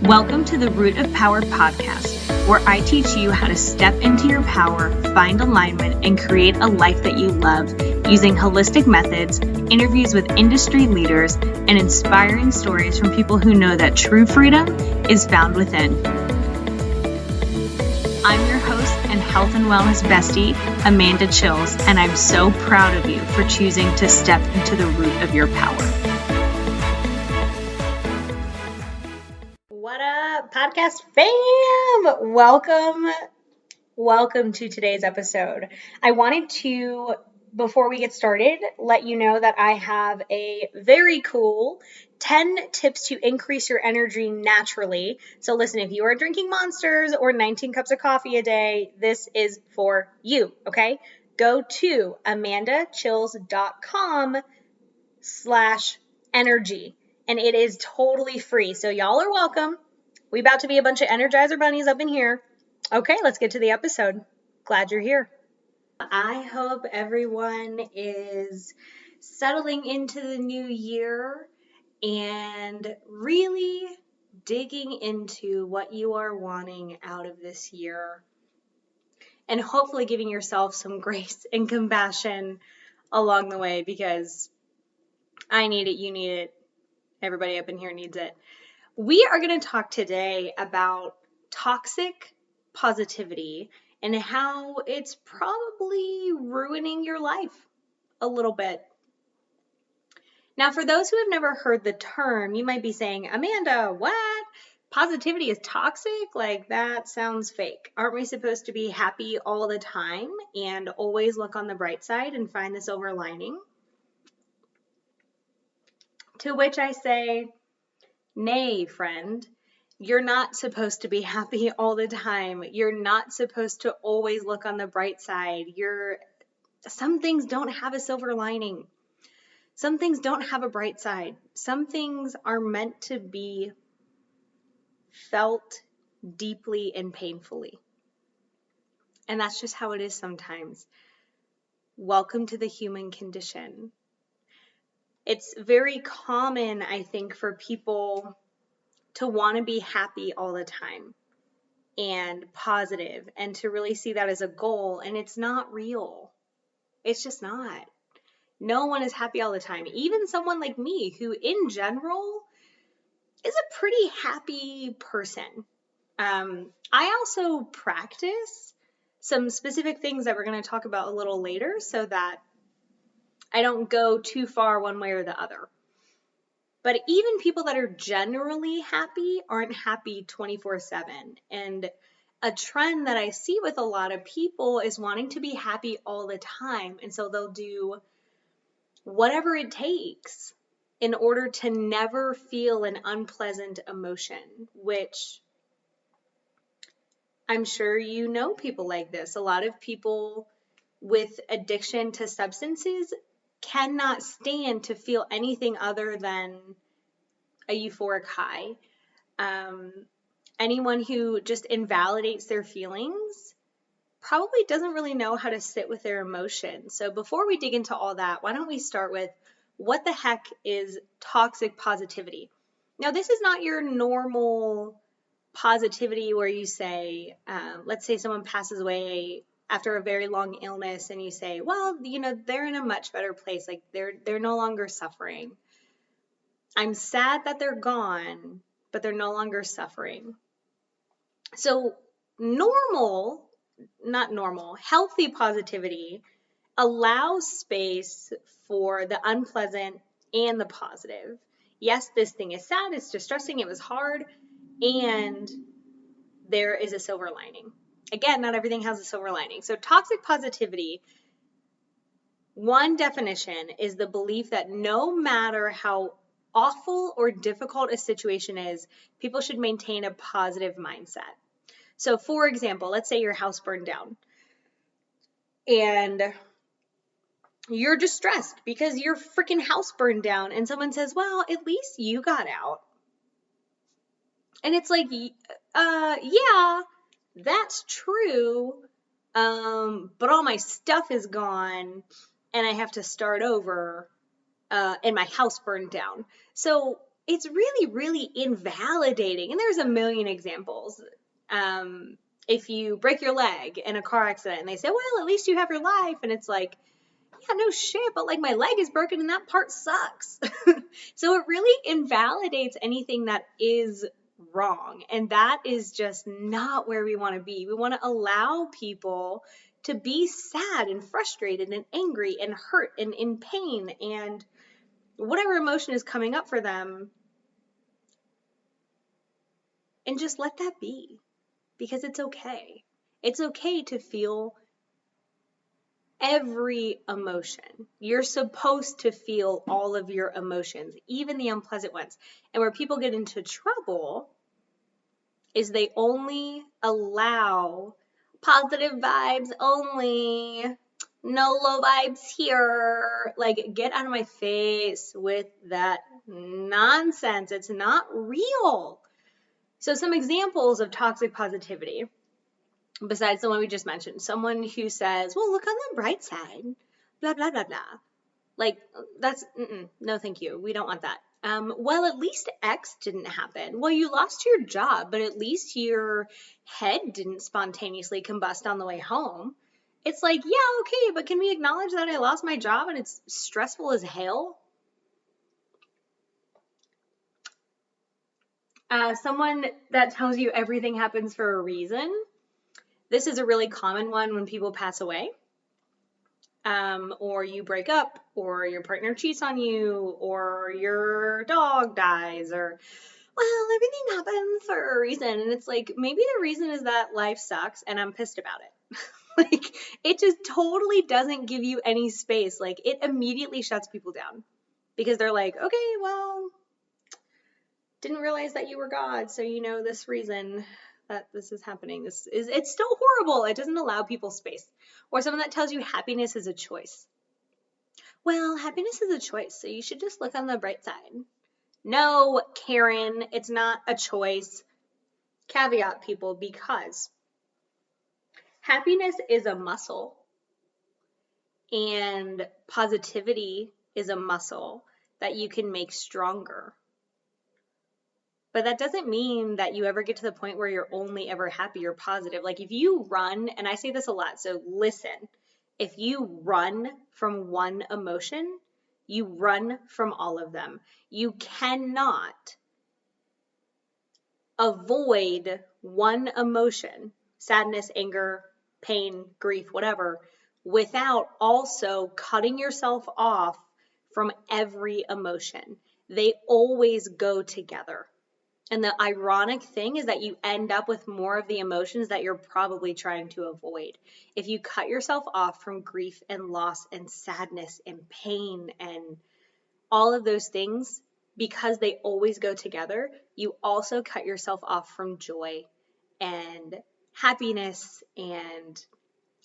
Welcome to the Root of Power podcast, where I teach you how to step into your power, find alignment, and create a life that you love using holistic methods, interviews with industry leaders, and inspiring stories from people who know that true freedom is found within. I'm your host and health and wellness bestie, Amanda Chills, and I'm so proud of you for choosing to step into the root of your power. What up, podcast fam? Welcome to today's episode. I wanted to, before we get started, let you know that I have a very cool 10 tips to increase your energy naturally. So listen, if you are drinking Monsters or 19 cups of coffee a day, this is for you, okay? Go to amandachills.com/energy. And it is totally free. So y'all are welcome. We about to be a bunch of Energizer bunnies up in here. Okay, let's get to the episode. Glad you're here. I hope everyone is settling into the new year and really digging into what you are wanting out of this year. And hopefully giving yourself some grace and compassion along the way, because I need it, you need it. Everybody up in here needs it. We are going to talk today about toxic positivity and how it's probably ruining your life a little bit. Now, for those who have never heard the term, you might be saying, Amanda, what? Positivity is toxic? Like, that sounds fake. Aren't we supposed to be happy all the time and always look on the bright side and find the silver lining? To which I say, nay, friend, you're not supposed to be happy all the time. You're not supposed to always look on the bright side. Some things don't have a silver lining. Some things don't have a bright side. Some things are meant to be felt deeply and painfully. And that's just how it is sometimes. Welcome to the human condition. It's very common, I think, for people to want to be happy all the time and positive and to really see that as a goal. And it's not real. It's just not. No one is happy all the time. Even someone like me, who in general is a pretty happy person. I also practice some specific things that we're going to talk about a little later so that I don't go too far one way or the other. But even people that are generally happy aren't happy 24/7. And a trend that I see with a lot of people is wanting to be happy all the time. And so they'll do whatever it takes in order to never feel an unpleasant emotion, which I'm sure you know people like this. A lot of people with addiction to substances cannot stand to feel anything other than a euphoric high. Anyone who just invalidates their feelings probably doesn't really know how to sit with their emotions. So before we dig into all that, why don't we start with what the heck is toxic positivity? Now, this is not your normal positivity where you say, let's say someone passes away after a very long illness and you say, well, they're in a much better place. Like they're no longer suffering. I'm sad that they're gone, but they're no longer suffering. So healthy positivity allows space for the unpleasant and the positive. Yes, this thing is sad, it's distressing, it was hard, and there is a silver lining. Again, not everything has a silver lining. So toxic positivity, one definition is the belief that no matter how awful or difficult a situation is, people should maintain a positive mindset. So for example, let's say your house burned down and you're distressed because your freaking house burned down and someone says, well, at least you got out. And it's like, yeah, that's true. But all my stuff is gone and I have to start over, and my house burned down. So it's really, really invalidating. And there's a million examples. If you break your leg in a car accident and they say, well, at least you have your life. And it's like, yeah, no shit, but like my leg is broken and that part sucks. So it really invalidates anything that is wrong. And that is just not where we want to be. We want to allow people to be sad and frustrated and angry and hurt and in pain and whatever emotion is coming up for them, and just let that be, because it's okay. It's okay to feel every emotion. You're supposed to feel all of your emotions, even the unpleasant ones. And where people get into trouble is they only allow positive vibes only. No low vibes here. Like, get out of my face with that nonsense. It's not real. So some examples of toxic positivity, besides the one we just mentioned, someone who says, well, look on the bright side, blah, blah, blah, blah. Like, that's, no, thank you. We don't want that. Well, at least X didn't happen. Well, you lost your job, but at least your head didn't spontaneously combust on the way home. It's like, yeah, okay, but can we acknowledge that I lost my job and it's stressful as hell? Someone that tells you everything happens for a reason. This is a really common one when people pass away, or you break up, or your partner cheats on you, or your dog dies, or, well, everything happens for a reason. And it's like, maybe the reason is that life sucks and I'm pissed about it. Like, it just totally doesn't give you any space. Like, it immediately shuts people down because they're like, okay, well, didn't realize that you were God, so you know this reason that this is happening. It's still horrible. It doesn't allow people space. Or someone that tells you happiness is a choice. Well, happiness is a choice, so you should just look on the bright side. No, Karen, it's not a choice. Caveat, people, because happiness is a muscle and positivity is a muscle that you can make stronger. But that doesn't mean that you ever get to the point where you're only ever happy or positive. Like, if you run, and I say this a lot, so listen, if you run from one emotion, you run from all of them. You cannot avoid one emotion, sadness, anger, pain, grief, whatever, without also cutting yourself off from every emotion. They always go together. And the ironic thing is that you end up with more of the emotions that you're probably trying to avoid. If you cut yourself off from grief and loss and sadness and pain and all of those things, because they always go together, you also cut yourself off from joy and happiness and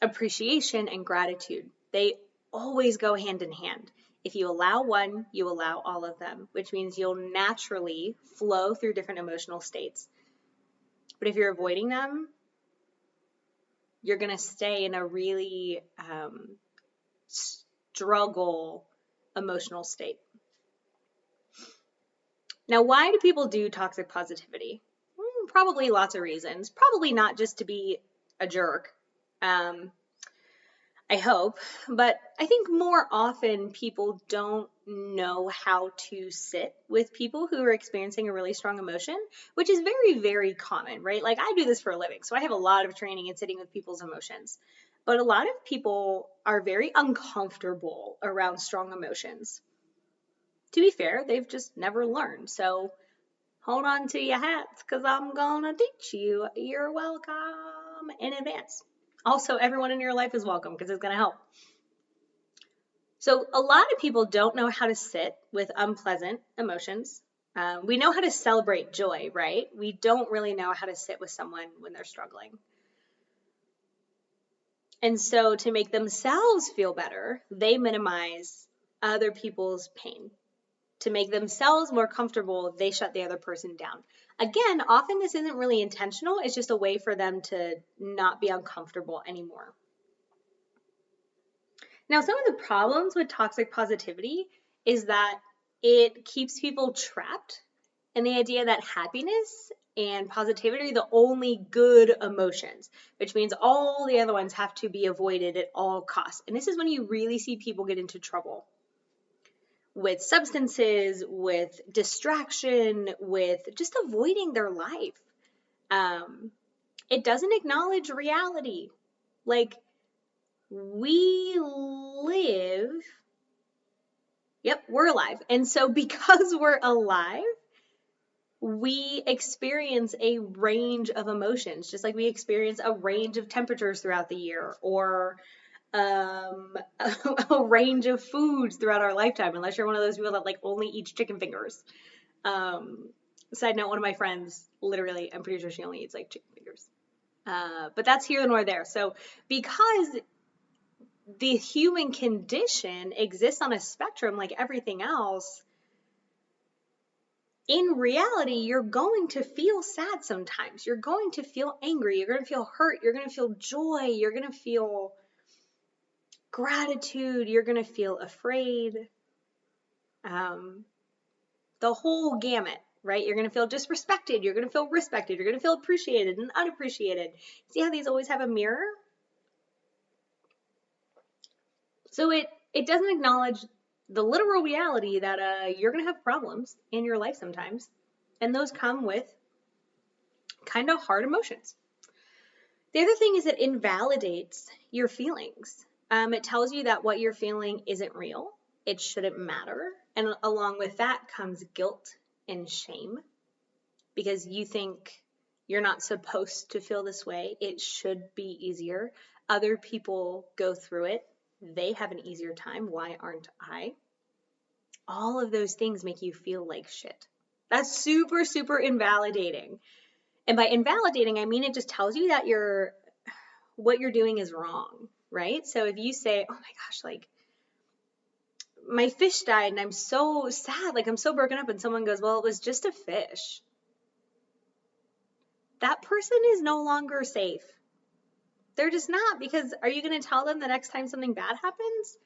appreciation and gratitude. They always go hand in hand. If you allow one, you allow all of them, which means you'll naturally flow through different emotional states. But if you're avoiding them, you're going to stay in a really struggle emotional state. Now, why do people do toxic positivity? Probably lots of reasons. Probably not just to be a jerk. I hope, but I think more often people don't know how to sit with people who are experiencing a really strong emotion, which is very, very common, right? Like, I do this for a living, so I have a lot of training in sitting with people's emotions, but a lot of people are very uncomfortable around strong emotions. To be fair, they've just never learned, so hold on to your hats because I'm gonna teach you. You're welcome in advance. Also, everyone in your life is welcome because it's going to help. So a lot of people don't know how to sit with unpleasant emotions. We know how to celebrate joy, right? We don't really know how to sit with someone when they're struggling. And so to make themselves feel better, they minimize other people's pain. To make themselves more comfortable, they shut the other person down. Again, often this isn't really intentional. It's just a way for them to not be uncomfortable anymore. Now, some of the problems with toxic positivity is that it keeps people trapped and the idea that happiness and positivity are the only good emotions, which means all the other ones have to be avoided at all costs. And this is when you really see people get into trouble with substances, with distraction, with just avoiding their life. It doesn't acknowledge reality. Like, we live, yep, we're alive. And so because we're alive, we experience a range of emotions, just like we experience a range of temperatures throughout the year, or a range of foods throughout our lifetime, unless you're one of those people that like only eats chicken fingers. Side note, one of my friends, literally, I'm pretty sure she only eats like chicken fingers. But that's here nor there. So because the human condition exists on a spectrum like everything else, in reality, you're going to feel sad sometimes. You're going to feel angry. You're going to feel hurt. You're going to feel joy. You're going to feel gratitude. You're going to feel afraid. The whole gamut, right? You're going to feel disrespected. You're going to feel respected. You're going to feel appreciated and unappreciated. See how these always have a mirror? So it doesn't acknowledge the literal reality that you're going to have problems in your life sometimes. And those come with kind of hard emotions. The other thing is it invalidates your feelings. It tells you that what you're feeling isn't real. It shouldn't matter. And along with that comes guilt and shame, because you think you're not supposed to feel this way. It should be easier. Other people go through it. They have an easier time. Why aren't I? All of those things make you feel like shit. That's super, super invalidating. And by invalidating, I mean it just tells you that what you're doing is wrong, right? So if you say, oh my gosh, like my fish died and I'm so sad, like I'm so broken up, and someone goes, well, it was just a fish. That person is no longer safe. They're just not, because are you going to tell them the next time something bad happens?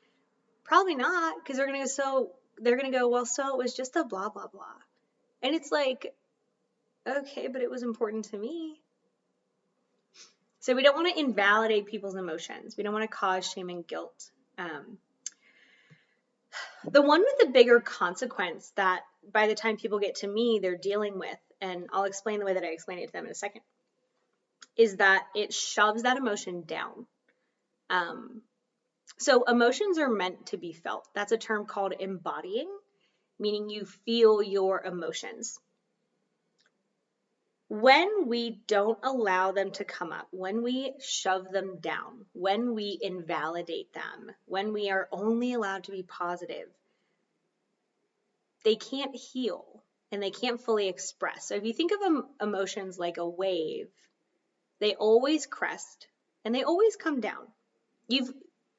Probably not, because they're going to go, well, so it was just a blah, blah, blah. And it's like, okay, but it was important to me. So we don't want to invalidate people's emotions. We don't want to cause shame and guilt. The one with the bigger consequence that by the time people get to me, they're dealing with, and I'll explain the way that I explain it to them in a second, is that it shoves that emotion down. So emotions are meant to be felt. That's a term called embodying, meaning you feel your emotions. When we don't allow them to come up, when we shove them down, when we invalidate them, when we are only allowed to be positive, they can't heal and they can't fully express. So if you think of emotions like a wave, they always crest and they always come down.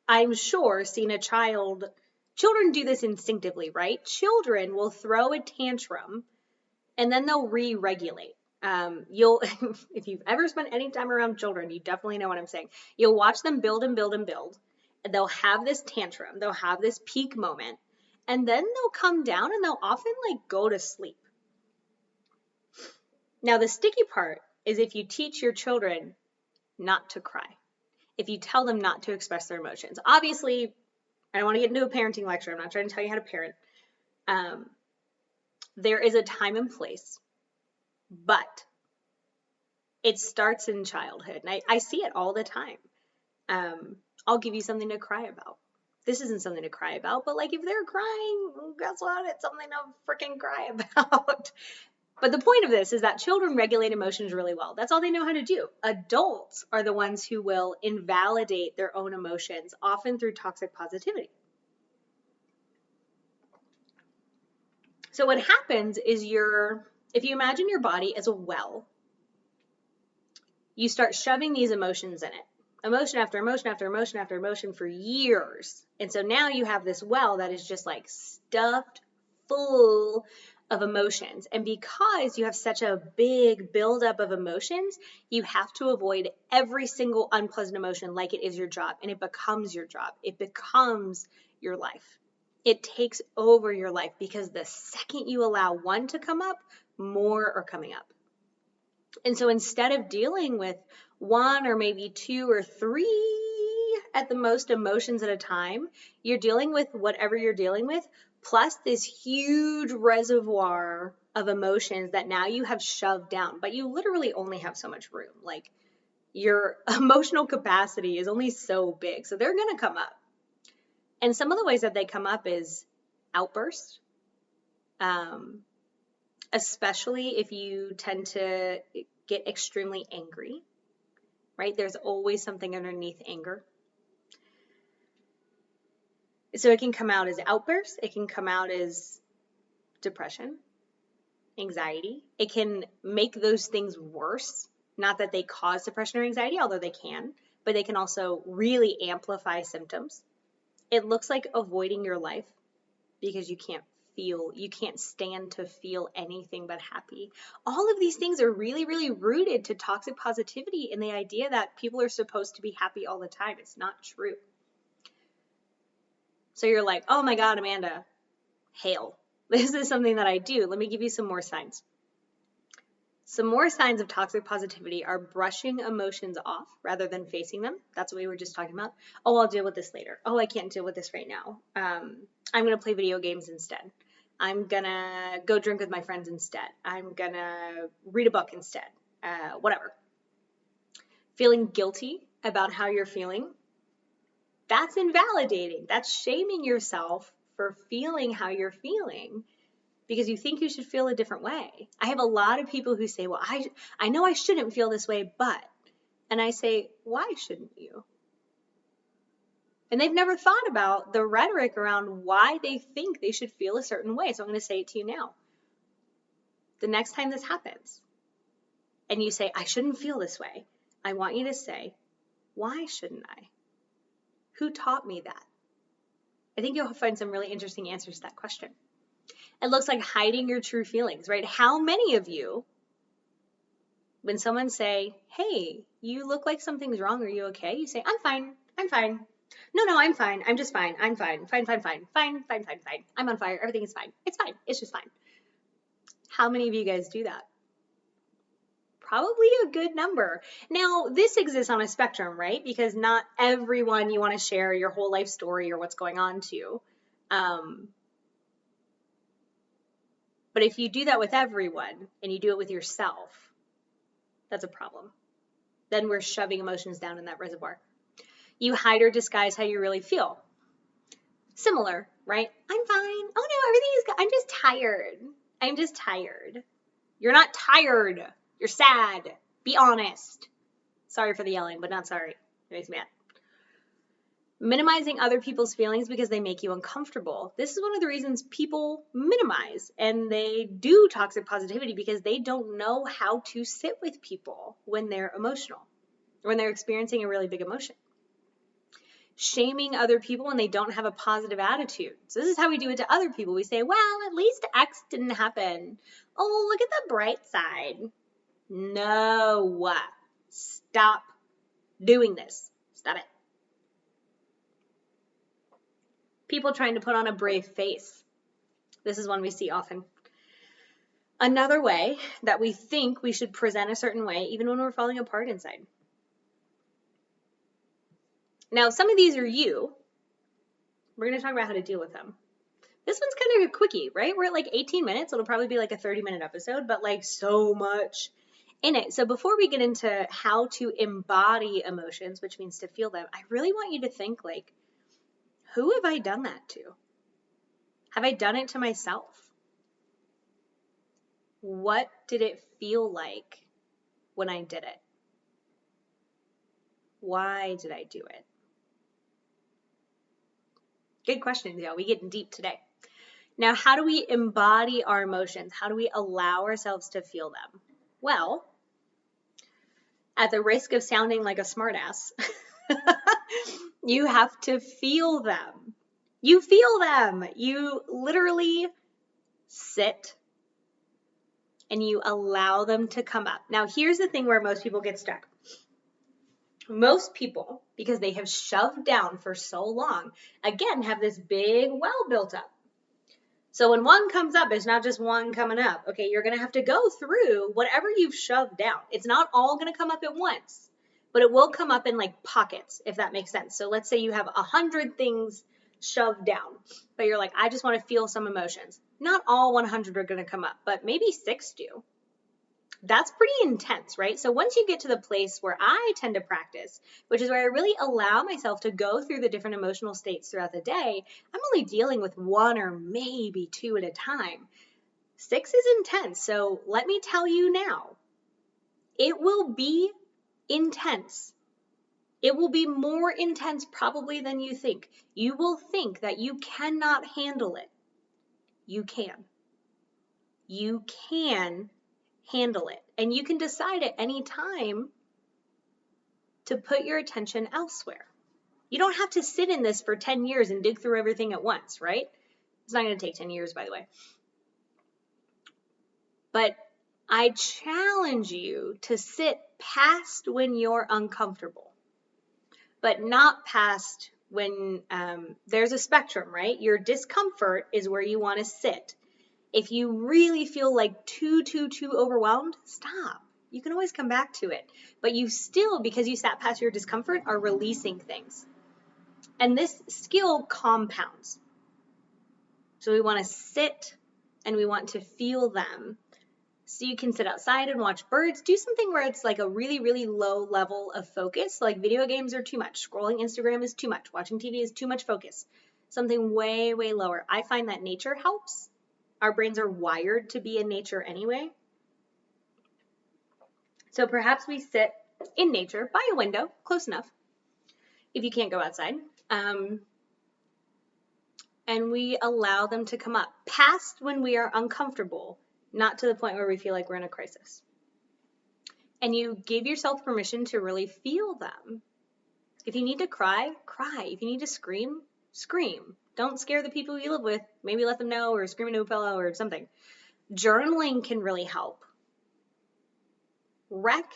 I'm sure, seen a child. Children do this instinctively, right? Children will throw a tantrum and then they'll re-regulate. If you've ever spent any time around children, you definitely know what I'm saying. You'll watch them build and build and build, and they'll have this tantrum. They'll have this peak moment, and then they'll come down and they'll often like go to sleep. Now, the sticky part is if you teach your children not to cry, if you tell them not to express their emotions. Obviously, I don't want to get into a parenting lecture. I'm not trying to tell you how to parent. There is a time and place, but it starts in childhood. And I see it all the time. I'll give you something to cry about. This isn't something to cry about, but like if they're crying, guess what? It's something to freaking cry about. But the point of this is that children regulate emotions really well. That's all they know how to do. Adults are the ones who will invalidate their own emotions, often through toxic positivity. So what happens is if you imagine your body as a well, you start shoving these emotions in it. Emotion after emotion after emotion after emotion for years. And so now you have this well that is just like stuffed full of emotions. And because you have such a big buildup of emotions, you have to avoid every single unpleasant emotion like it is your job. And it becomes your job. It becomes your life. It takes over your life, because the second you allow one to come up, more are coming up. And so instead of dealing with one or maybe two or three at the most emotions at a time, you're dealing with whatever you're dealing with, plus this huge reservoir of emotions that now you have shoved down, but you literally only have so much room. Like, your emotional capacity is only so big, so they're going to come up. And some of the ways that they come up is outbursts, especially if you tend to get extremely angry, right? There's always something underneath anger. So it can come out as outbursts. It can come out as depression, anxiety. It can make those things worse. Not that they cause depression or anxiety, although they can, but they can also really amplify symptoms. It looks like avoiding your life because you can't stand to feel anything but happy. All of these things are really, really rooted to toxic positivity and the idea that people are supposed to be happy all the time. It's not true. So you're like, oh my God, Amanda, hail. This is something that I do. Let me give you some more signs. Some more signs of toxic positivity are brushing emotions off rather than facing them. That's what we were just talking about. Oh, I'll deal with this later. Oh, I can't deal with this right now. I'm going to play video games instead. I'm going to go drink with my friends instead. I'm going to read a book instead. Whatever. Feeling guilty about how you're feeling. That's invalidating. That's shaming yourself for feeling how you're feeling, because you think you should feel a different way. I have a lot of people who say, well, I know I shouldn't feel this way, but, and I say, why shouldn't you? And they've never thought about the rhetoric around why they think they should feel a certain way. So I'm going to say it to you now. The next time this happens and you say, I shouldn't feel this way, I want you to say, why shouldn't I? Who taught me that? I think you'll find some really interesting answers to that question. It looks like hiding your true feelings, right? How many of you, when someone say, hey, you look like something's wrong, are you okay? You say, I'm fine. No, I'm fine. I'm just fine. I'm fine. Fine. I'm on fire. Everything is fine. It's fine. It's just fine. How many of you guys do that? Probably a good number. Now, this exists on a spectrum, right? Because not everyone you want to share your whole life story or what's going on to. But if you do that with everyone and you do it with yourself, that's a problem. Then we're shoving emotions down in that reservoir. You hide or disguise how you really feel. Similar, right? I'm fine. Oh no, everything is good. I'm just tired. You're not tired. You're sad. Be honest. Sorry for the yelling, but not sorry. It makes me mad. Minimizing other people's feelings because they make you uncomfortable. This is one of the reasons people minimize and they do toxic positivity, because they don't know how to sit with people when they're emotional, when they're experiencing a really big emotion. Shaming other people when they don't have a positive attitude. So this is how we do it to other people. We say, well, at least X didn't happen. Oh, look at the bright side. No. Stop doing this. Stop it. People trying to put on a brave face. This is one we see often. Another way that we think we should present a certain way, even when we're falling apart inside. Now, some of these are you. We're going to talk about how to deal with them. This one's kind of a quickie, right? We're at like 18 minutes. It'll probably be like a 30-minute episode, but like so much in it. So before we get into how to embody emotions, which means to feel them, I really want you to think, like, who have I done that to? Have I done it to myself? What did it feel like when I did it? Why did I do it? Good questions, y'all. We getting deep today. Now, how do we embody our emotions? How do we allow ourselves to feel them? Well, at the risk of sounding like a smartass, you have to feel them. You feel them. You literally sit and you allow them to come up. Now, here's the thing where most people get stuck. Most people, because they have shoved down for so long, again, have this big well built up. So when one comes up, it's not just one coming up. Okay, you're going to have to go through whatever you've shoved down. It's not all going to come up at once, but it will come up in like pockets, if that makes sense. So let's say you have 100 things shoved down, but you're like, I just want to feel some emotions. Not all 100 are going to come up, but maybe 6 do. That's pretty intense, right? So once you get to the place where I tend to practice, which is where I really allow myself to go through the different emotional states throughout the day, I'm only dealing with 1 or maybe 2 at a time. 6 is intense. So let me tell you now, it will be intense. It will be more intense probably than you think. You will think that you cannot handle it. You can. You can handle it. And you can decide at any time to put your attention elsewhere. You don't have to sit in this for 10 years and dig through everything at once, right? It's not going to take 10 years, by the way. But I challenge you to sit past when you're uncomfortable, but not past when there's a spectrum, right? Your discomfort is where you want to sit. If you really feel like too overwhelmed, stop. You can always come back to it. But you still, because you sat past your discomfort, are releasing things. And this skill compounds. So we want to sit and we want to feel them. So you can sit outside and watch birds. Do something where it's like a really low level of focus. Like video games are too much. Scrolling Instagram is too much. Watching TV is too much focus. Something way lower. I find that nature helps. Our brains are wired to be in nature anyway. So perhaps we sit in nature by a window, close enough, if you can't go outside. And we allow them to come up past when we are uncomfortable, not to the point where we feel like we're in a crisis. And you give yourself permission to really feel them. If you need to cry, cry. If you need to scream, scream. Don't scare the people you live with. Maybe let them know, or scream into a pillow or something. Journaling can really help. Wreck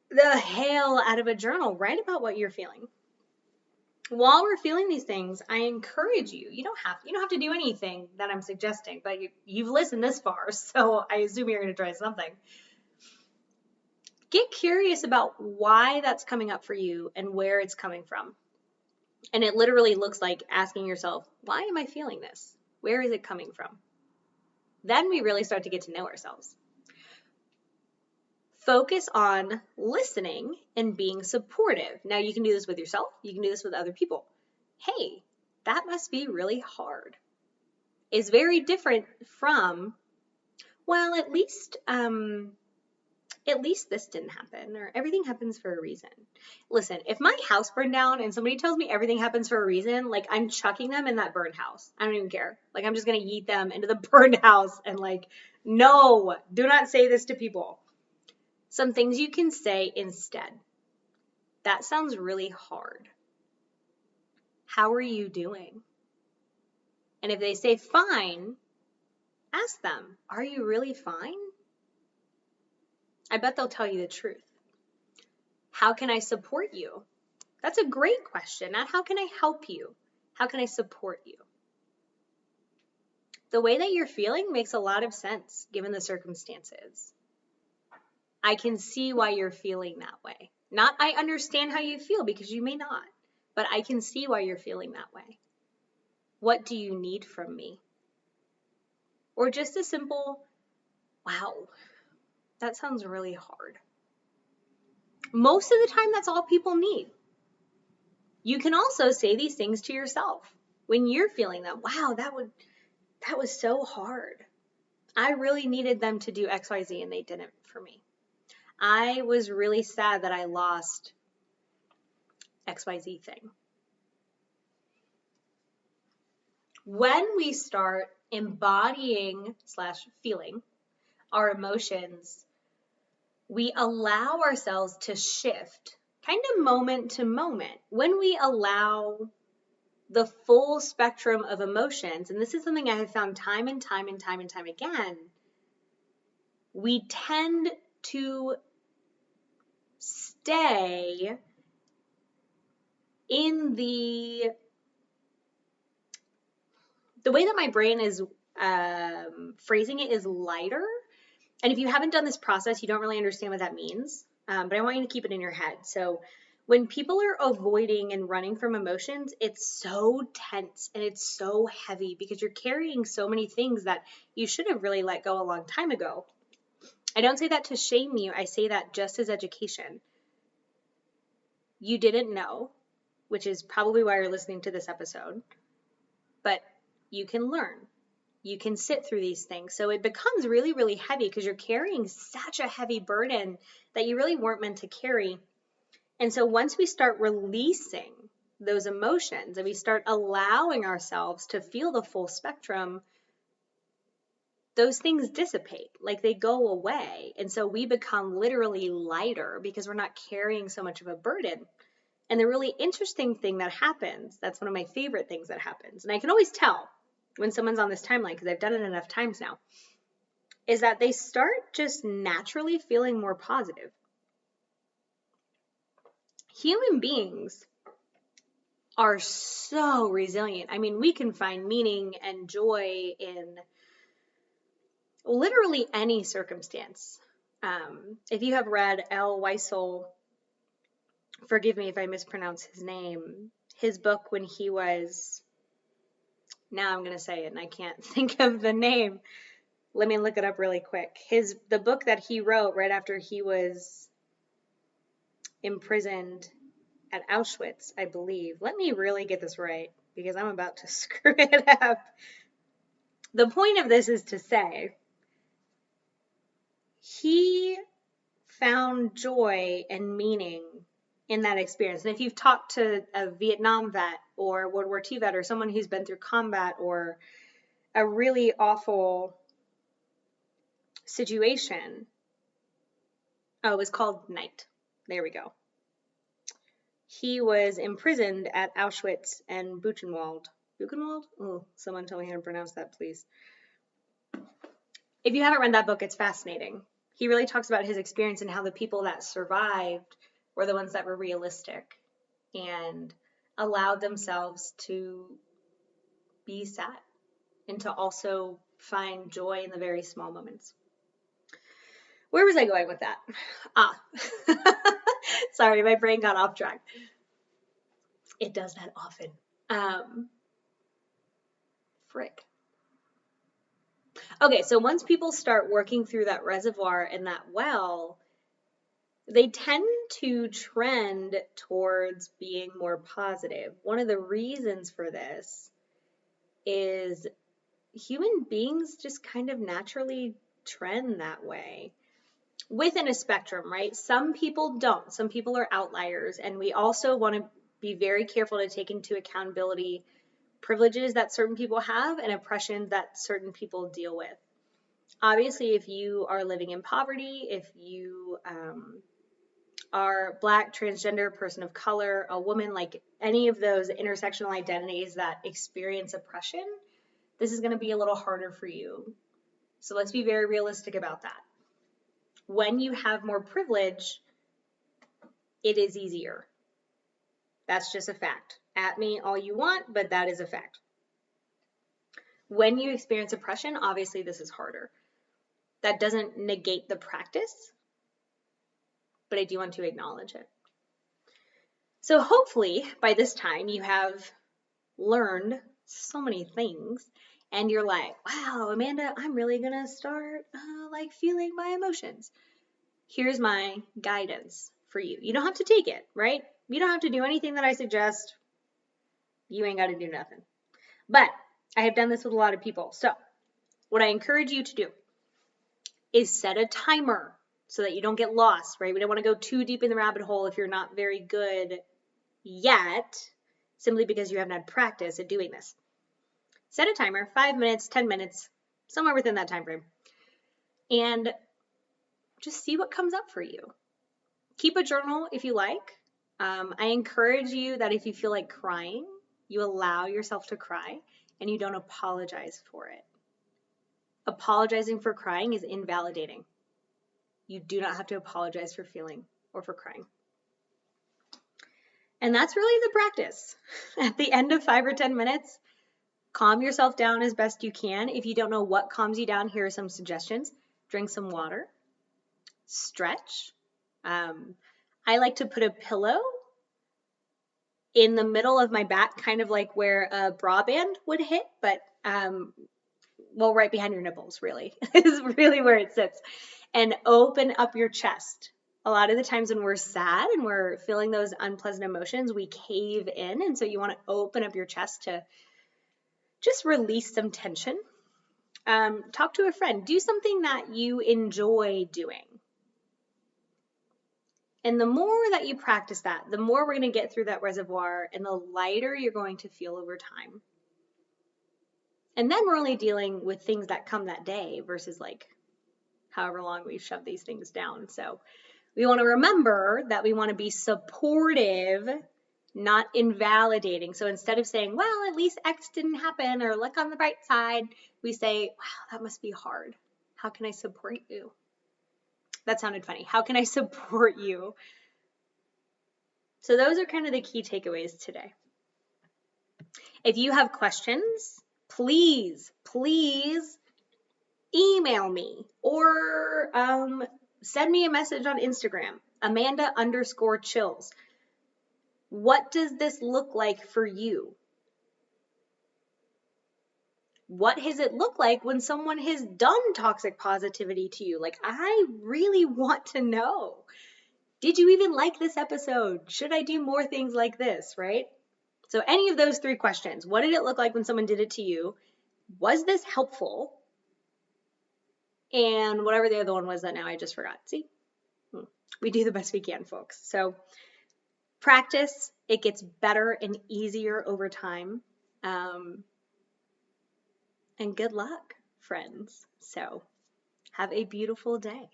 the hell out of a journal. Write about what you're feeling. While we're feeling these things, I encourage you. You don't have to do anything that I'm suggesting, but you've listened this far, so I assume you're going to try something. Get curious about why that's coming up for you and where it's coming from. And it literally looks like asking yourself, why am I feeling this? Where is it coming from? Then we really start to get to know ourselves. Focus on listening and being supportive. Now you can do this with yourself. You can do this with other people. Hey, that must be really hard. It's very different from, well, at least this didn't happen, or everything happens for a reason. Listen, if my house burned down and somebody tells me everything happens for a reason, like I'm chucking them in that burned house. I don't even care. Like I'm just going to yeet them into the burned house and like, no, do not say this to people. Some things you can say instead. That sounds really hard. How are you doing? And if they say fine, ask them, are you really fine? I bet they'll tell you the truth. How can I support you? That's a great question. Not how can I help you? How can I support you? The way that you're feeling makes a lot of sense given the circumstances. I can see why you're feeling that way. Not I understand how you feel, because you may not, but I can see why you're feeling that way. What do you need from me? Or just a simple, wow, that sounds really hard. Most of the time, that's all people need. You can also say these things to yourself when you're feeling them. Wow, that was so hard. I really needed them to do XYZ and they didn't for me. I was really sad that I lost XYZ thing. When we start embodying / feeling our emotions, we allow ourselves to shift kind of moment to moment. When we allow the full spectrum of emotions, and this is something I have found time and time again, we tend to stay in the way that my brain is phrasing it is lighter. And if you haven't done this process, you don't really understand what that means. But I want you to keep it in your head. So when people are avoiding and running from emotions, it's so tense and it's so heavy because you're carrying so many things that you should have really let go a long time ago. I don't say that to shame you. I say that just as education. You didn't know, which is probably why you're listening to this episode, but you can learn. You can sit through these things. So it becomes really, really heavy because you're carrying such a heavy burden that you really weren't meant to carry. And so once we start releasing those emotions and we start allowing ourselves to feel the full spectrum, those things dissipate, like they go away. And so we become literally lighter because we're not carrying so much of a burden. And the really interesting thing that happens, that's one of my favorite things that happens, and I can always tell when someone's on this timeline because I've done it enough times now, is that they start just naturally feeling more positive. Human beings are so resilient. I mean, we can find meaning and joy in literally any circumstance. If you have read L. Wiesel, forgive me if I mispronounce his name, his book when he was, now I'm going to say it and I can't think of the name. Let me look it up really quick. The book that he wrote right after he was imprisoned at Auschwitz, I believe. Let me really get this right because I'm about to screw it up. The point of this is to say he found joy and meaning in that experience. And if you've talked to a Vietnam vet or World War II vet or someone who's been through combat or a really awful situation, it was called Night. There we go. He was imprisoned at Auschwitz and Buchenwald. Buchenwald? Oh, someone tell me how to pronounce that, please. If you haven't read that book, it's fascinating. He really talks about his experience and how the people that survived were the ones that were realistic and allowed themselves to be sad and to also find joy in the very small moments. Where was I going with that? Sorry, my brain got off track. It does that often. Frick. Okay, so once people start working through that reservoir and that well, they tend to trend towards being more positive. One of the reasons for this is human beings just kind of naturally trend that way within a spectrum, right? Some people don't. Some people are outliers, and we also want to be very careful to take into accountability privileges that certain people have and oppression that certain people deal with. Obviously, if you are living in poverty, if you are Black, transgender, person of color, a woman, like any of those intersectional identities that experience oppression, this is going to be a little harder for you. So let's be very realistic about that. When you have more privilege, it is easier. That's just a fact. At me all you want, but that is a fact. When you experience oppression, obviously this is harder. That doesn't negate the practice, but I do want to acknowledge it. So hopefully by this time you have learned so many things and you're like, wow, Amanda, I'm really going to start feeling my emotions. Here's my guidance for you. You don't have to take it, right? You don't have to do anything that I suggest. You ain't got to do nothing. But I have done this with a lot of people. So what I encourage you to do is set a timer so that you don't get lost, right? We don't want to go too deep in the rabbit hole if you're not very good yet, simply because you haven't had practice at doing this. Set a timer, 5 minutes, 10 minutes, somewhere within that time frame. And just see what comes up for you. Keep a journal if you like. I encourage you that if you feel like crying, you allow yourself to cry and you don't apologize for it. Apologizing for crying is invalidating. You do not have to apologize for feeling or for crying. And that's really the practice. At the end of 5 or 10 minutes, Calm yourself down as best you can. If you don't know what calms you down, here are some suggestions. Drink some water, stretch. I like to put a pillow in the middle of my back, kind of like where a bra band would hit, but right behind your nipples, really, is really where it sits. And open up your chest. A lot of the times when we're sad and we're feeling those unpleasant emotions, we cave in. And so you want to open up your chest to just release some tension. Talk to a friend. Do something that you enjoy doing. And the more that you practice that, the more we're going to get through that reservoir and the lighter you're going to feel over time. And then we're only dealing with things that come that day versus like however long we've shoved these things down. So we want to remember that we want to be supportive, not invalidating. So instead of saying, well, at least X didn't happen, or look on the bright side, we say, wow, that must be hard. How can I support you? That sounded funny. How can I support you? So those are kind of the key takeaways today. If you have questions, please email me or send me a message on Instagram, Amanda_chills. What does this look like for you? What has it looked like when someone has done toxic positivity to you? Like, I really want to know. Did you even like this episode? Should I do more things like this, right? So any of those 3 questions. What did it look like when someone did it to you? Was this helpful? And whatever the other one was that now I just forgot. See? We do the best we can, folks. So practice. It gets better and easier over time. And good luck, friends. So have a beautiful day.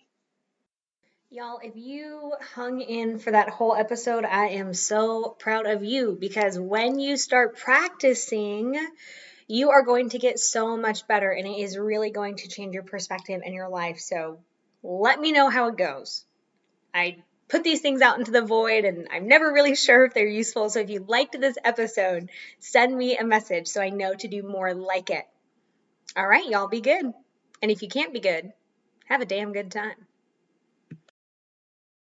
Y'all, if you hung in for that whole episode, I am so proud of you, because when you start practicing, you are going to get so much better, and it is really going to change your perspective in your life. So let me know how it goes. I put these things out into the void, and I'm never really sure if they're useful. So if you liked this episode, send me a message so I know to do more like it. All right, y'all, be good. And if you can't be good, have a damn good time.